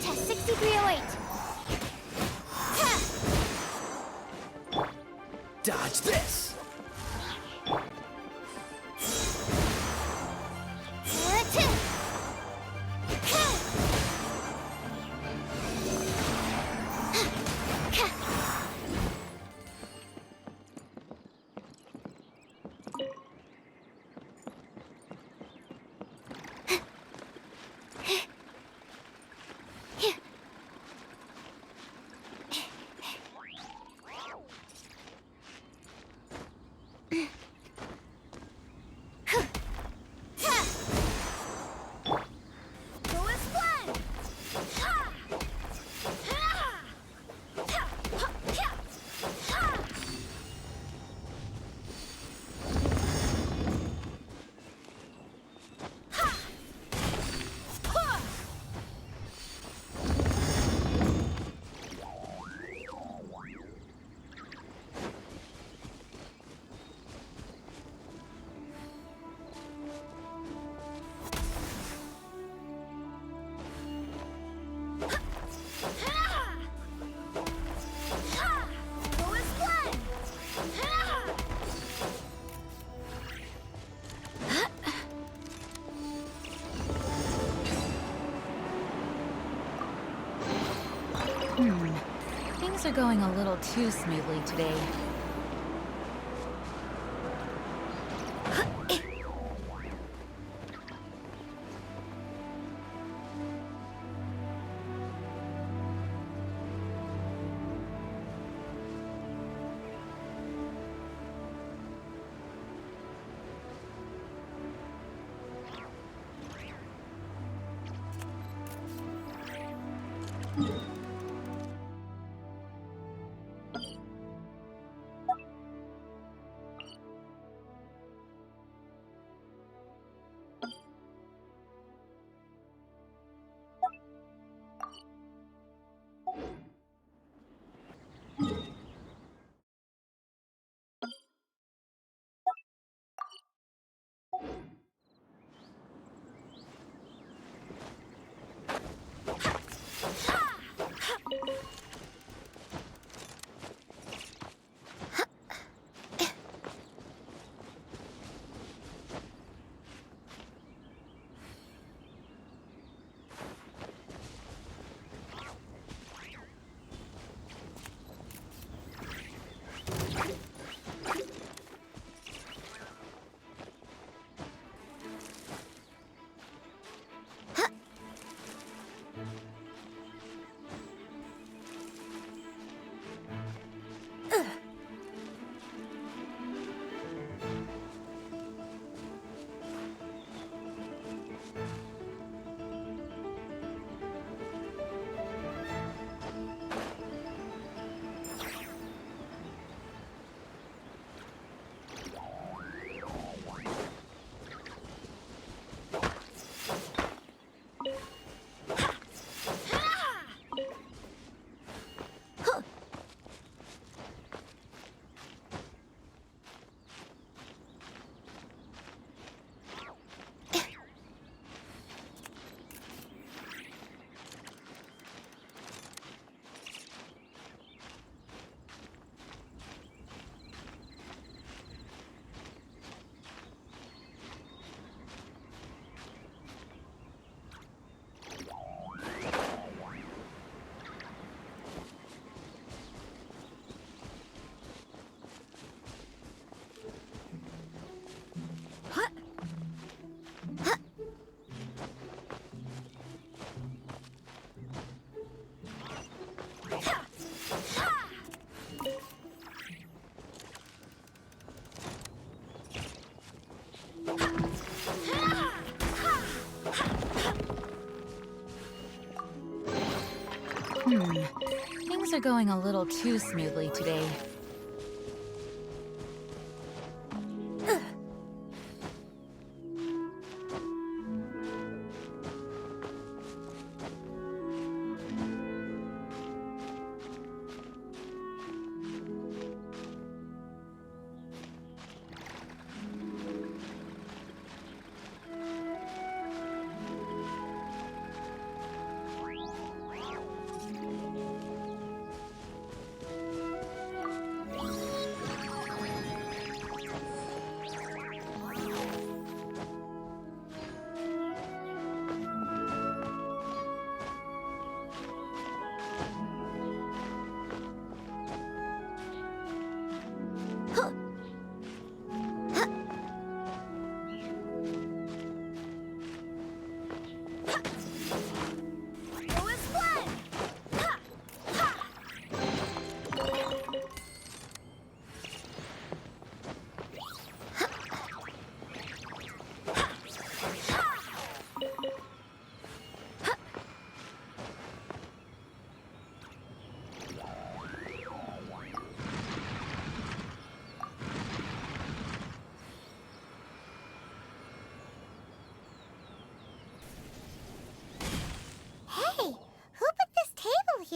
test 6308. Dodge this! Things are going a little too smoothly today. Things are going a little too smoothly today.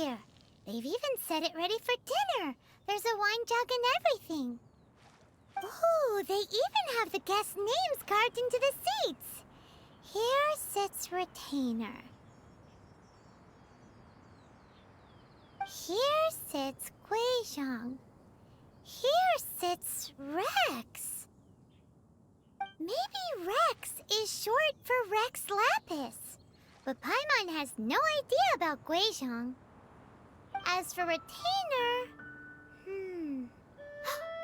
here. They've even set it ready for dinner. There's a wine jug and everything. Ooh, they even have the guests' names carved into the seats. Here sits Retainer. Here sits Guizhong. Here sits Rex. Maybe Rex is short for Rex Lapis. But Paimon has no idea about Guizhong. As for Retainer...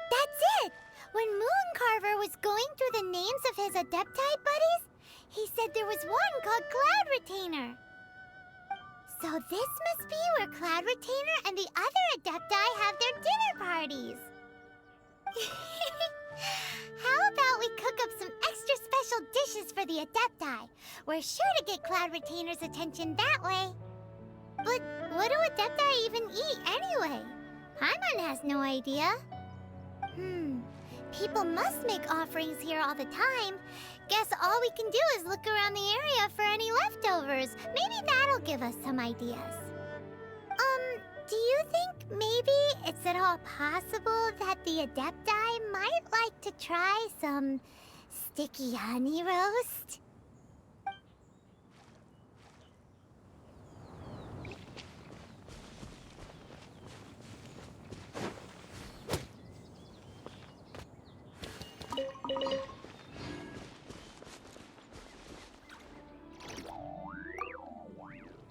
That's it! When Mooncarver was going through the names of his Adepti buddies, he said there was one called Cloud Retainer. So this must be where Cloud Retainer and the other Adepti have their dinner parties. How about we cook up some extra special dishes for the Adepti? We're sure to get Cloud Retainer's attention that way. But what do Adepti even eat anyway? Paimon has no idea. People must make offerings here all the time. Guess all we can do is look around the area for any leftovers. Maybe that'll give us some ideas. Do you think maybe it's at all possible that the Adepti might like to try some sticky honey roast?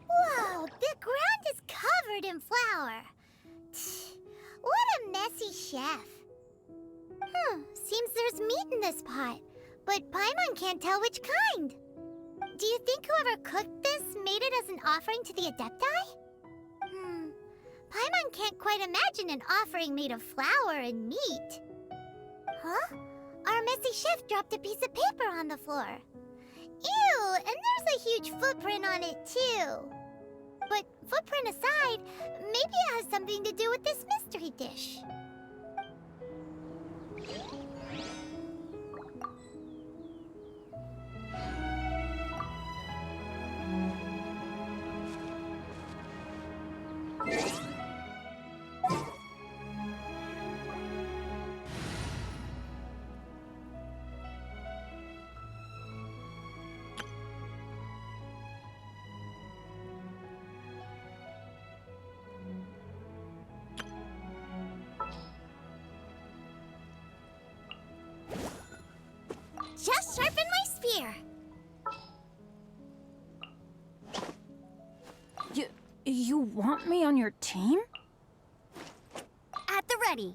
Whoa, the ground is covered in flour. What a messy chef. Seems there's meat in this pot, but Paimon can't tell which kind. Do you think whoever cooked this made it as an offering to the Adepti? Paimon can't quite imagine an offering made of flour and meat. Huh? Our messy chef dropped a piece of paper on the floor. Ew, and there's a huge footprint on it too. But footprint aside, maybe it has something to do with this mystery dish. Just sharpen my spear. You want me on your team? At the ready.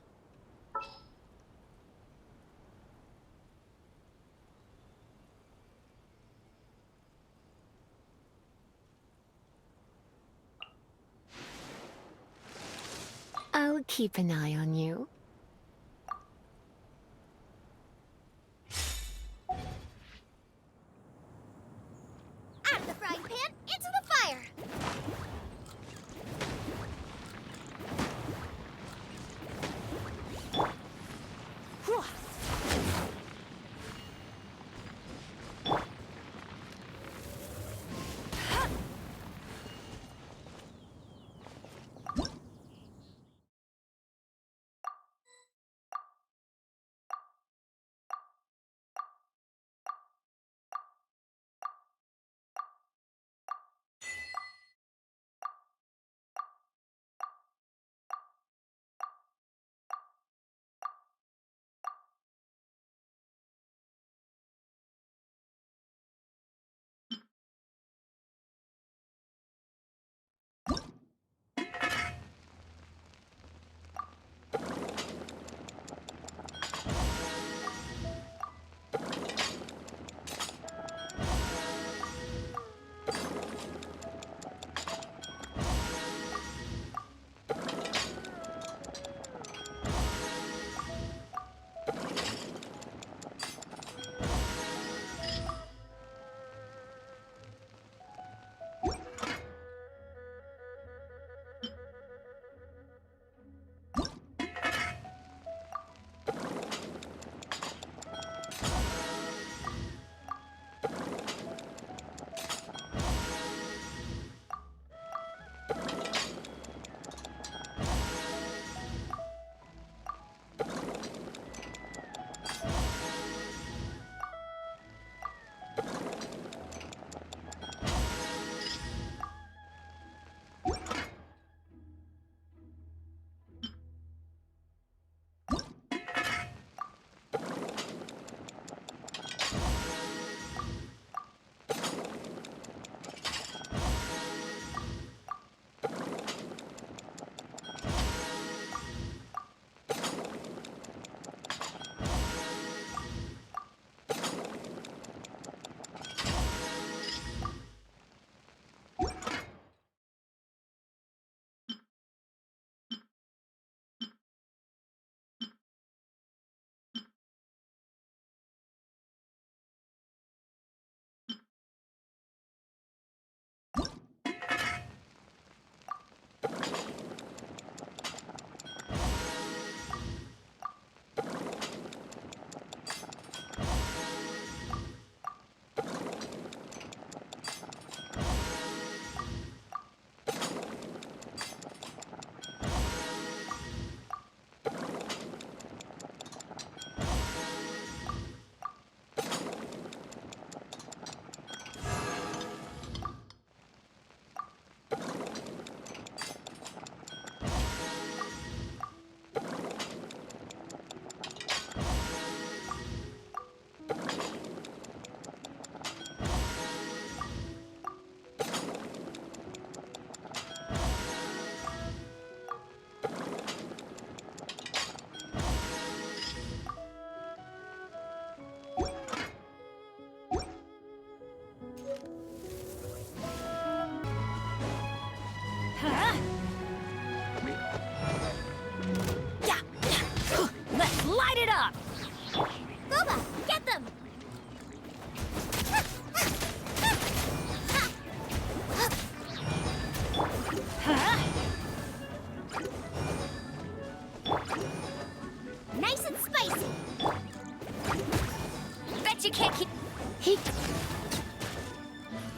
I'll keep an eye on you. Out of the frying pan, into the fire! you can't keep... He.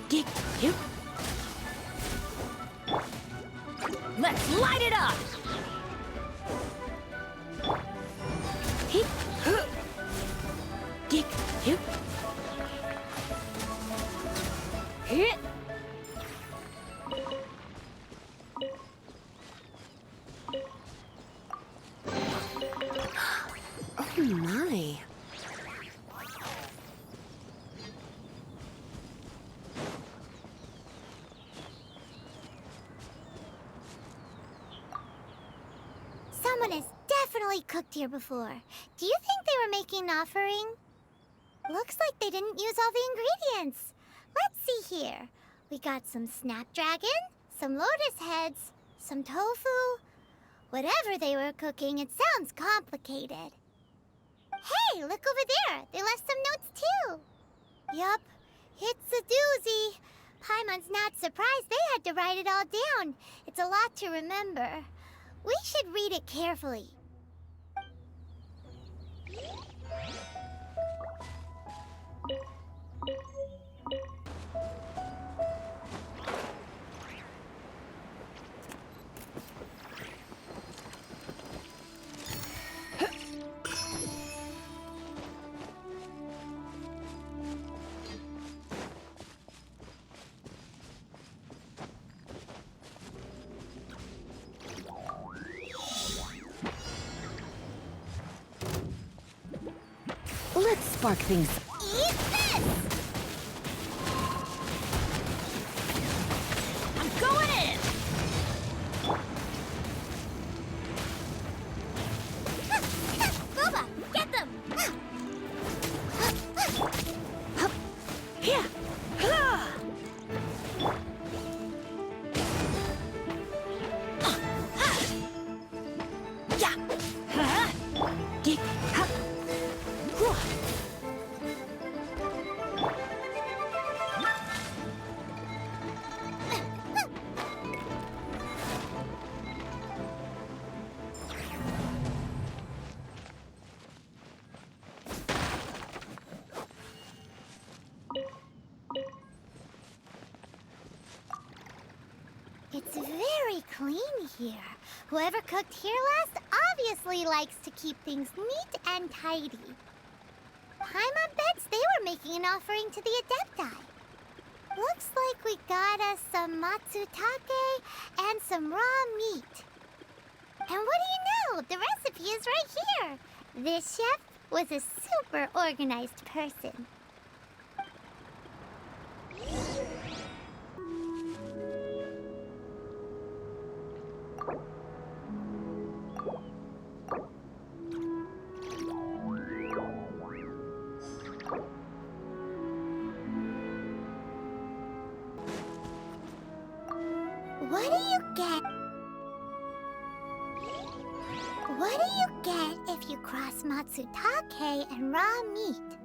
Get you. Let's light it up! He. Get you. Hit. Oh my. Someone has definitely cooked here before. Do you think they were making an offering? Looks like they didn't use all the ingredients. Let's see here. We got some snapdragon, some lotus heads, some tofu. Whatever they were cooking, it sounds complicated. Hey, look over there. They left some notes too. Yup, it's a doozy. Paimon's not surprised they had to write it all down. It's a lot to remember. We should read it carefully. Let's spark things. Eat this! I'm going in! Boba, get them! Here. Yeah. Get. It's very clean here. Whoever cooked here last obviously likes to keep things neat and tidy. Paimon bets they were making an offering to the Adepti. Looks like we got us some matsutake and some raw meat. And what do you know? The recipe is right here. This chef was a super organized person. What do you get? What do you get if you cross matsutake and raw meat?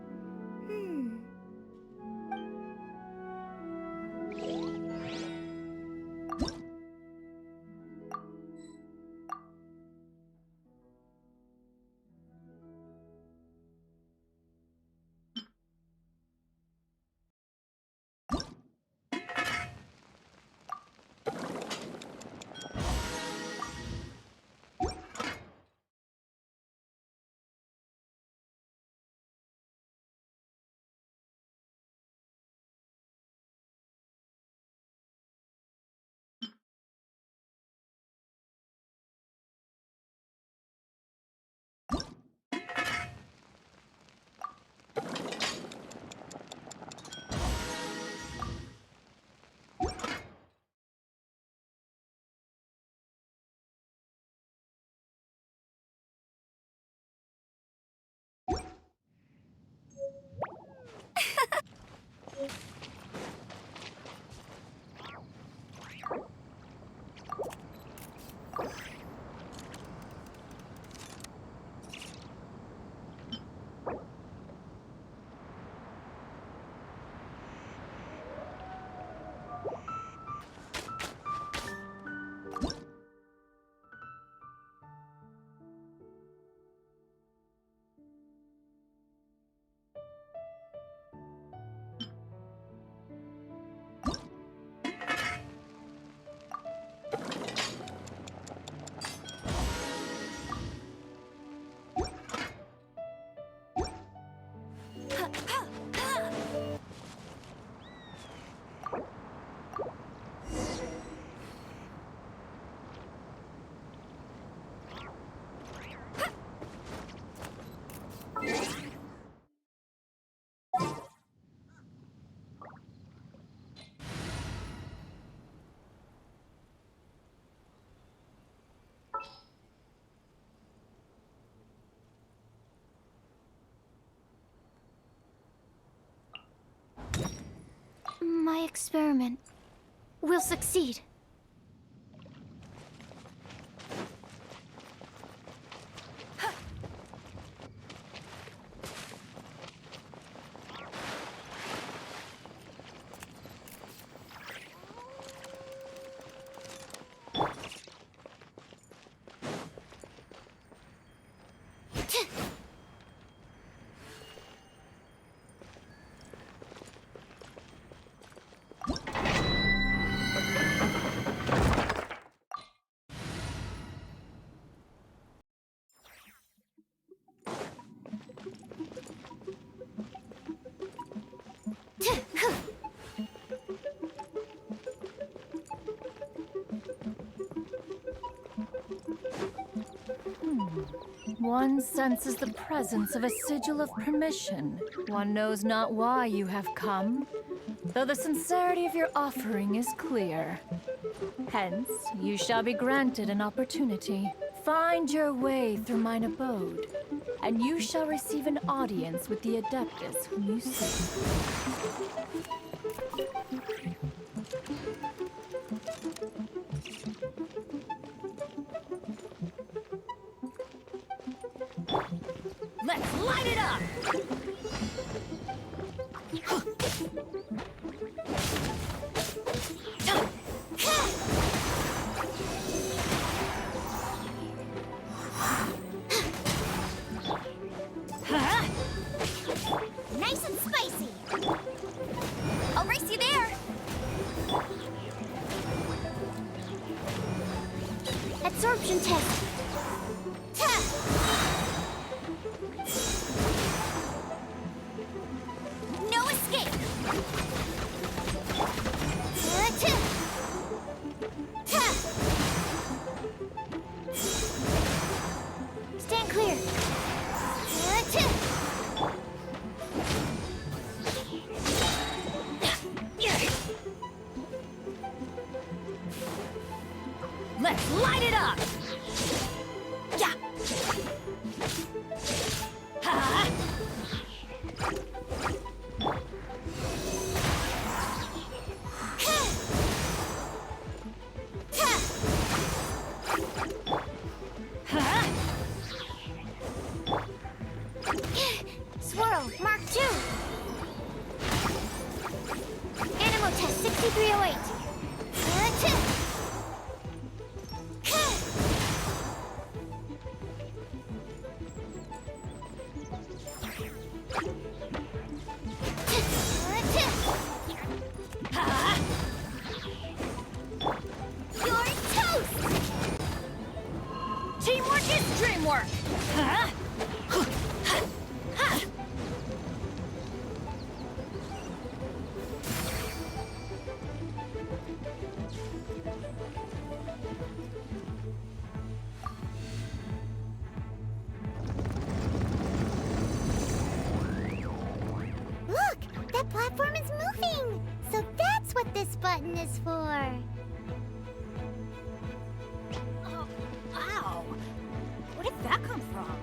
experiment. We'll succeed. One senses the presence of a sigil of permission. One knows not why you have come, though the sincerity of your offering is clear. Hence, you shall be granted an opportunity. Find your way through mine abode, and you shall receive an audience with the Adeptus whom you seek. Let's light it up! Nice and spicy! I'll race you there! Absorption test! No escape! Stand clear! Let's light it up! Yeah! Ha! Swirl, Mark 2! Animal test 6308! You're toast! Teamwork is dreamwork! Huh? Look! That platform is moving! So that's what this button is for! Oh, ow! Where did that come from?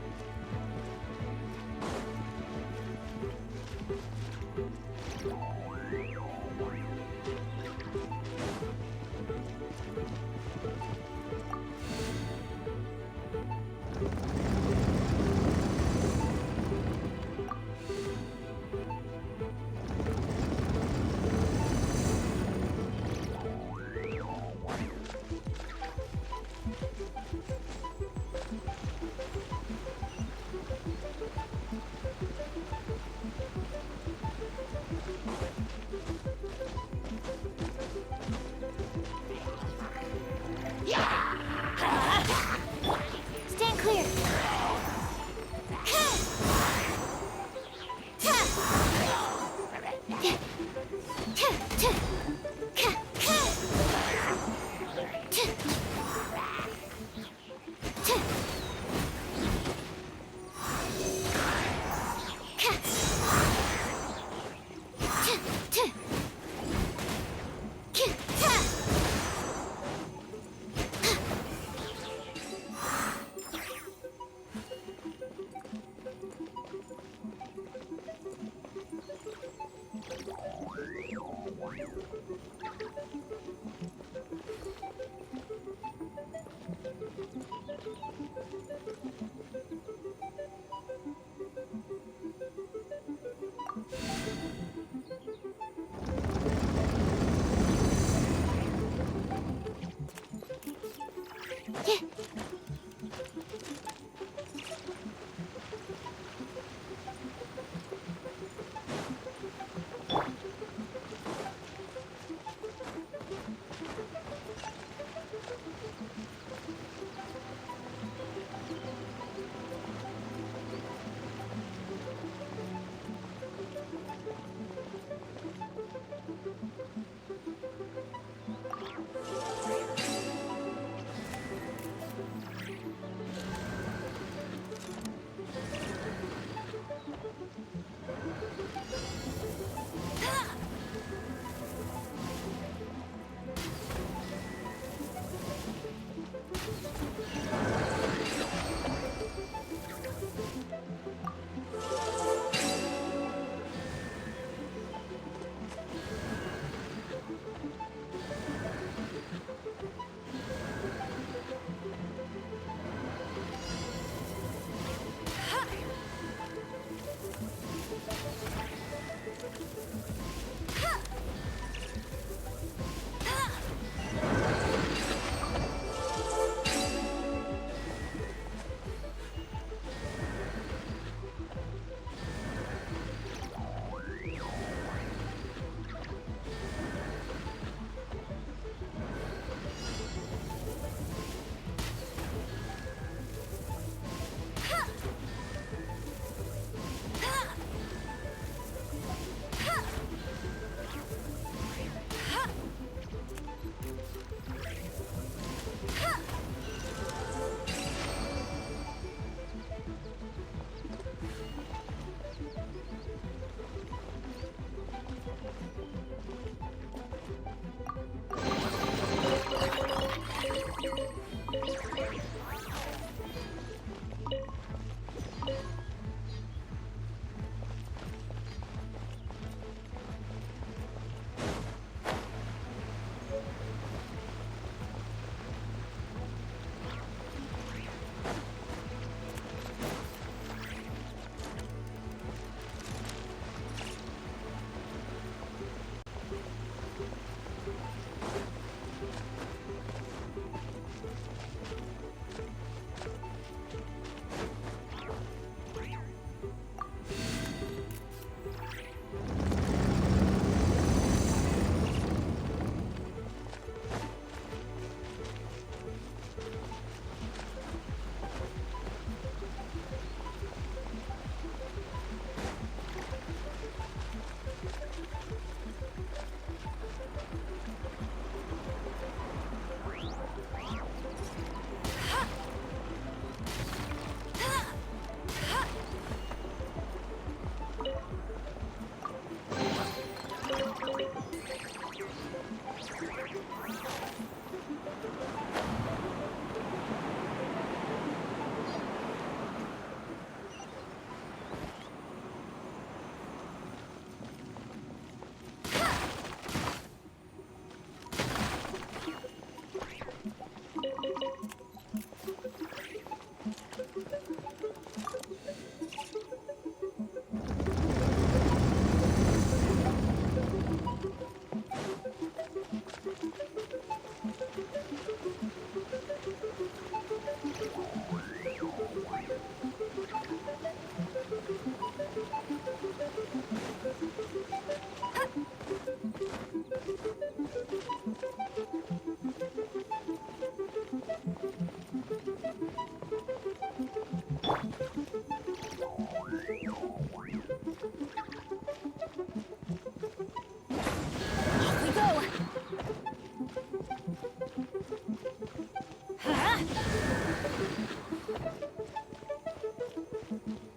Stand clear!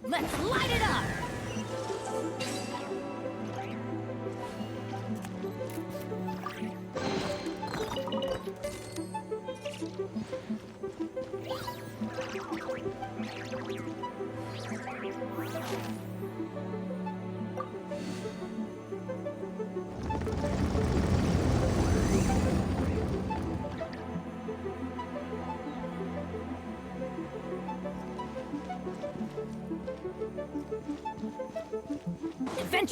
Let's light it up!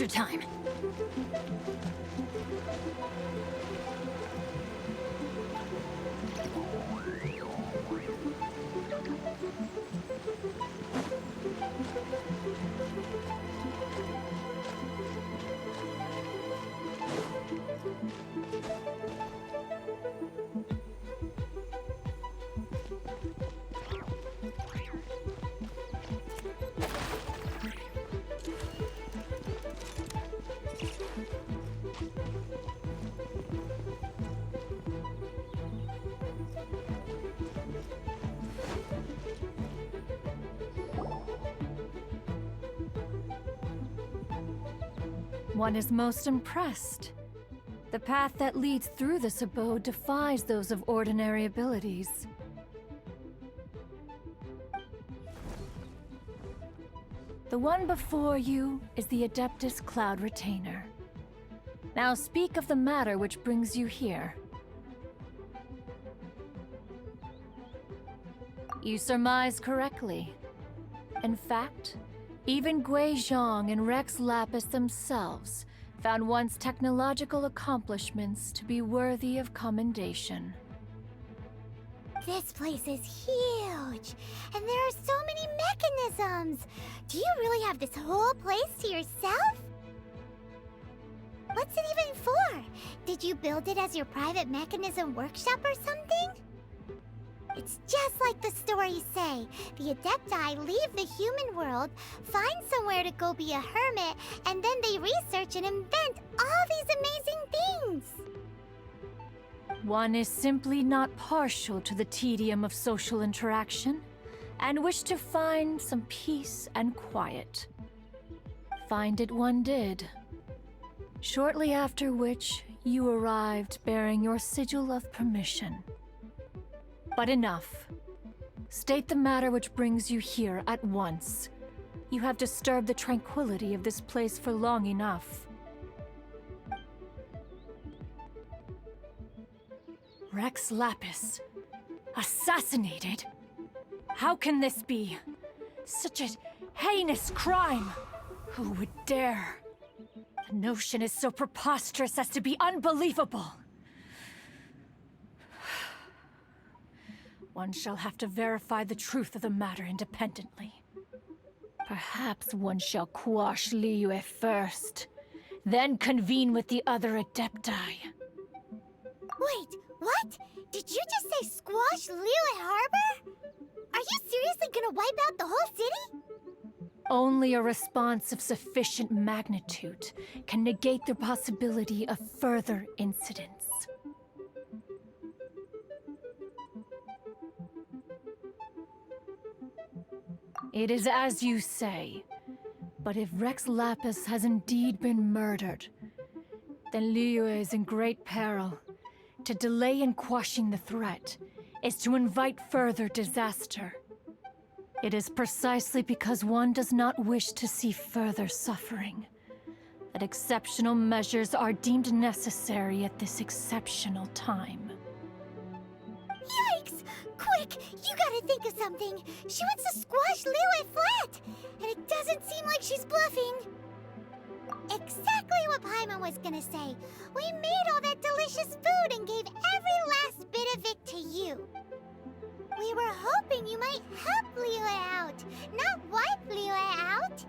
adventure time! One is most impressed. The path that leads through this abode defies those of ordinary abilities. The one before you is the Adeptus Cloud Retainer. Now speak of the matter which brings you here. You surmise correctly. In fact, even Gui Zhang and Rex Lapis themselves found one's technological accomplishments to be worthy of commendation. This place is huge, and there are so many mechanisms. Do you really have this whole place to yourself? What's it even for? Did you build it as your private mechanism workshop or something? It's just like the stories say. The Adepti leave the human world, find somewhere to go be a hermit, and then they research and invent all these amazing things. One is simply not partial to the tedium of social interaction, and wished to find some peace and quiet. Find it one did. Shortly after which, you arrived bearing your sigil of permission. But enough. State the matter which brings you here at once. You have disturbed the tranquility of this place for long enough. Rex Lapis. Assassinated? How can this be? Such a heinous crime! Who would dare? The notion is so preposterous as to be unbelievable. One shall have to verify the truth of the matter independently. Perhaps one shall quash Liyue first, then convene with the other Adepti. Wait, what? Did you just say squash Liyue Harbor? Are you seriously gonna wipe out the whole city? Only a response of sufficient magnitude can negate the possibility of further incidents. It is as you say, but if Rex Lapis has indeed been murdered, then Liyue is in great peril. To delay in quashing the threat is to invite further disaster. It is precisely because one does not wish to see further suffering that exceptional measures are deemed necessary at this exceptional time. Yikes! Quick, you gotta think of something. She wants to squash Liyue flat, and it doesn't seem like she's bluffing. Exactly what Paimon was gonna say. We made all that delicious food and gave every last bit of it to you. We were hoping you might help Liyue out, not wipe Liyue out.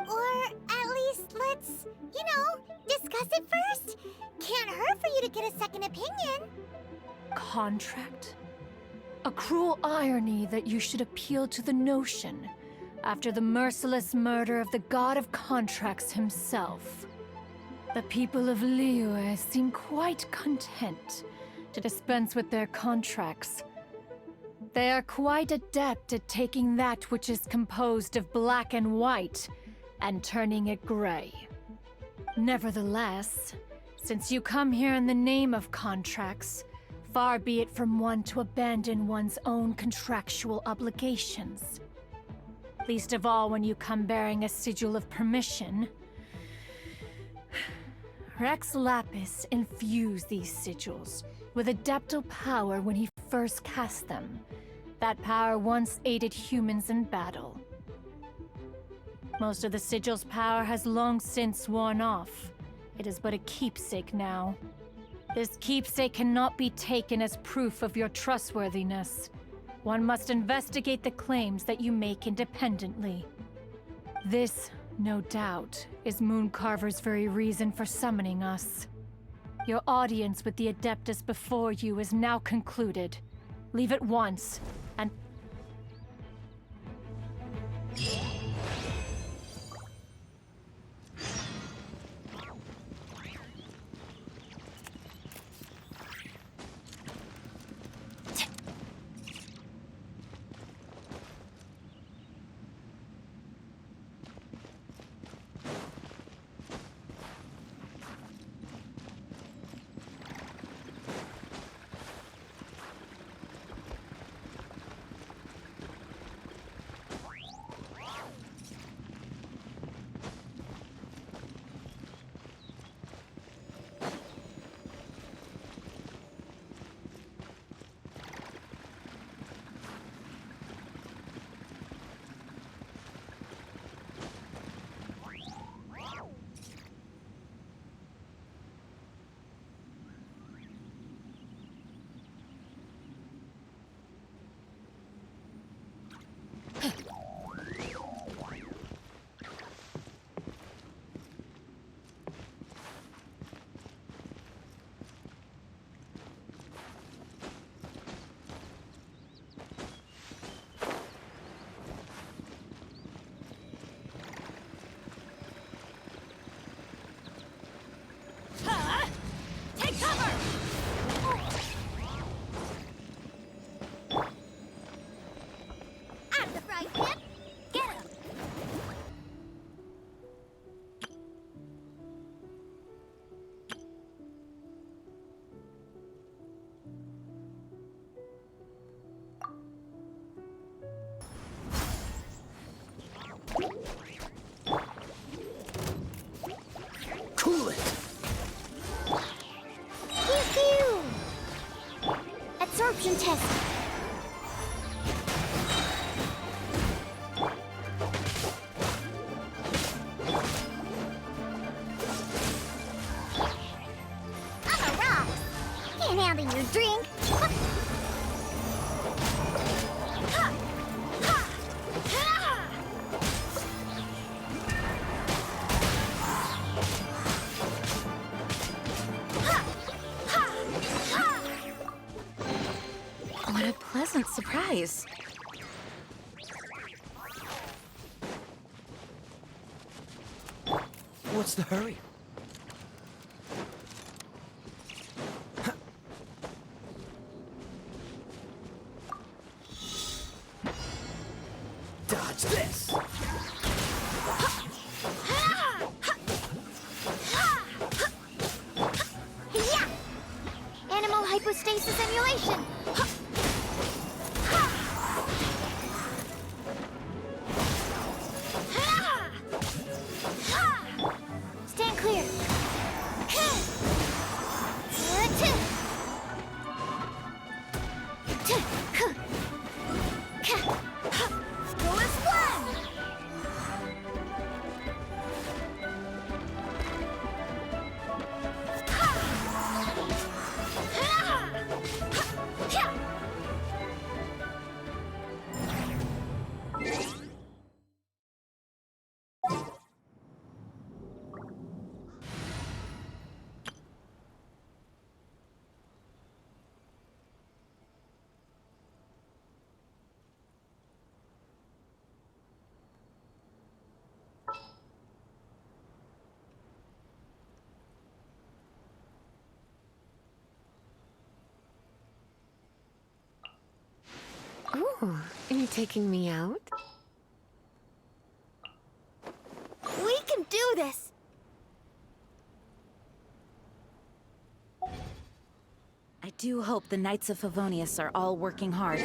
Or at least let's, discuss it first. Can't hurt for you to get a second opinion. Contract? A cruel irony that you should appeal to the notion after the merciless murder of the god of contracts himself. The people of Liyue seem quite content to dispense with their contracts. They are quite adept at taking that which is composed of black and white and turning it gray. Nevertheless, since you come here in the name of contracts, far be it from one to abandon one's own contractual obligations. Least of all when you come bearing a sigil of permission. Rex Lapis infused these sigils with adeptal power when he first cast them. That power once aided humans in battle. Most of the sigil's power has long since worn off. It is but a keepsake now. This keepsake cannot be taken as proof of your trustworthiness. One must investigate the claims that you make independently. This, no doubt, is Mooncarver's very reason for summoning us. Your audience with the Adeptus before you is now concluded. Leave at once, and... Take cover! Out of the frying pan! Get him! Cool it! Pew-pew! Absorption test! I'm a rock! Can't handle your drink! Ha! Ha! Ha! What a pleasant surprise. What's the hurry? Dodge this! Yeah! Animal hypostasis emulation! Stand clear! Go as planned! Ooh, are you taking me out? We can do this! I do hope the Knights of Favonius are all working hard.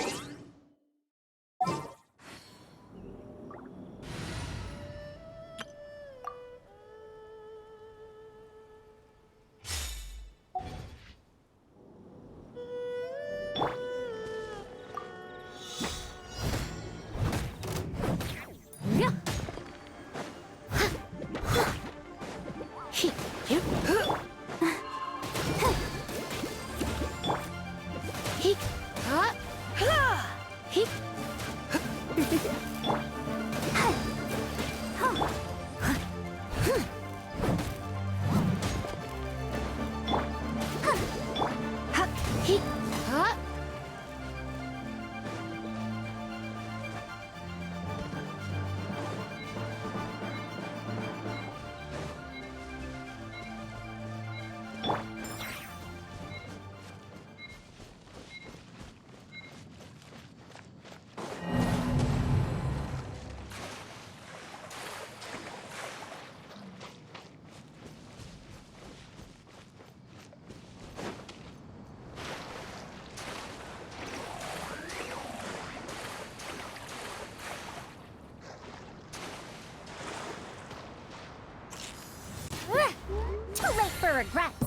regrets.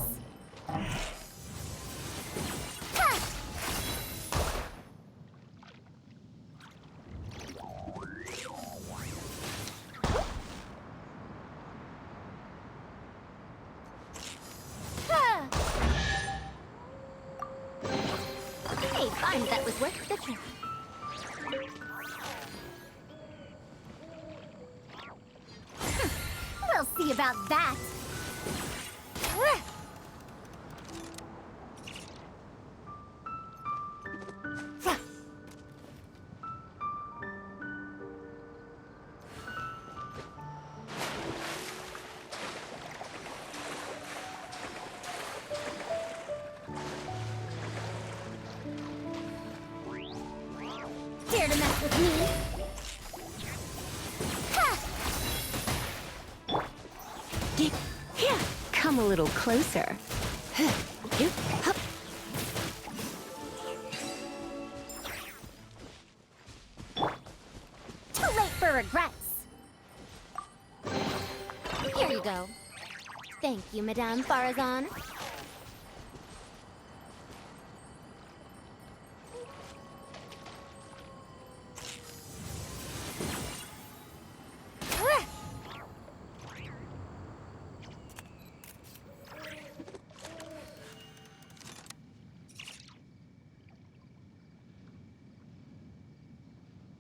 Ha! Ha! Hey, fine, that was worth the trip. We'll see about that. Dare to mess with me? Come a little closer. Too late for regrets. Here you go. Thank you, Madame Farazan.